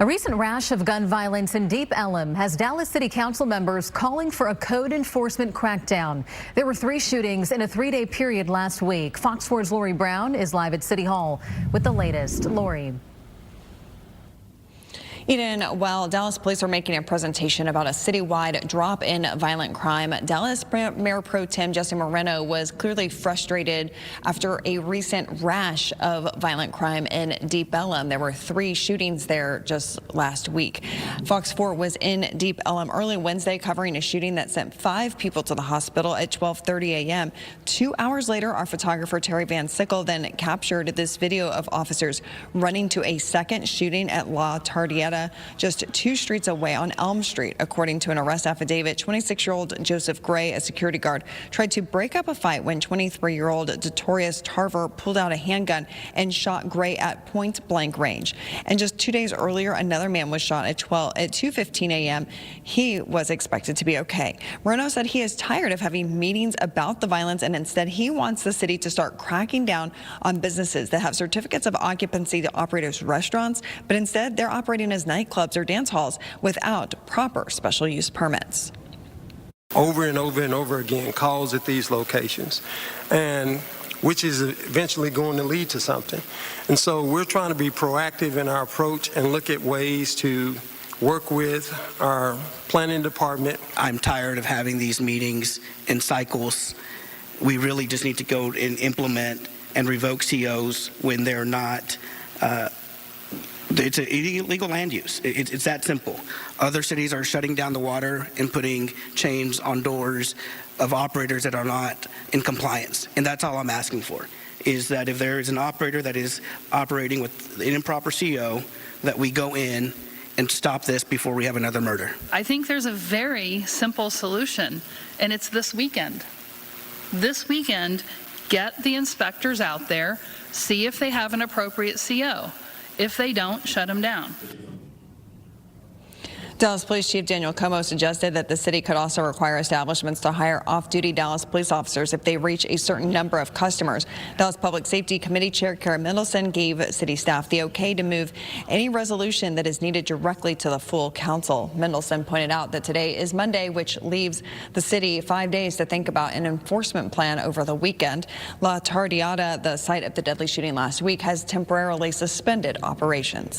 A recent rash of gun violence in Deep Ellum has Dallas City Council members calling for a code enforcement crackdown. There were 3 shootings in a 3-day period last week. Fox 4's Lori Brown is live at City Hall with the latest. Lori. Eden, while Dallas police are making a presentation about a citywide drop in violent crime, Dallas Mayor Pro Tem Justin Moreno was clearly frustrated after a recent rash of violent crime in Deep Ellum. There were 3 shootings there just last week. Fox 4 was in Deep Ellum early Wednesday covering a shooting that sent 5 people to the hospital at 12:30 a.m. 2 hours later, our photographer Terry Van Sickle then captured this video of officers running to a second shooting at La Tardietta, just 2 streets away on Elm Street. According to an arrest affidavit, 26-year-old Joseph Gray, a security guard, tried to break up a fight when 23-year-old Detorius Tarver pulled out a handgun and shot Gray at point-blank range. And just 2 days earlier, another man was shot at 2:15 a.m. He was expected to be okay. Moreno said he is tired of having meetings about the violence, and instead he wants the city to start cracking down on businesses that have certificates of occupancy to operate as restaurants, but instead they're operating as nightclubs or dance halls without proper special use permits. Over and over and over again, calls at these locations, and which is eventually going to lead to something. And so we're trying to be proactive in our approach and look at ways to work with our planning department. I'm tired of having these meetings in cycles. We really just need to go and implement and revoke COs when they're not it's an illegal land use. It's that simple. Other cities are shutting down the water and putting chains on doors of operators that are not in compliance. And that's all I'm asking for, is that if there is an operator that is operating with an improper CO, that we go in and stop this before we have another murder. I think there's a very simple solution, and it's this weekend. This weekend, get the inspectors out there, see if they have an appropriate CO. If they don't, shut them down. Dallas Police Chief Daniel Como suggested that the city could also require establishments to hire off-duty Dallas police officers if they reach a certain number of customers. Dallas Public Safety Committee Chair Karen Mendelson gave city staff the okay to move any resolution that is needed directly to the full council. Mendelson pointed out that today is Monday, which leaves the city 5 days to think about an enforcement plan over the weekend. La Tardietta, the site of the deadly shooting last week, has temporarily suspended operations.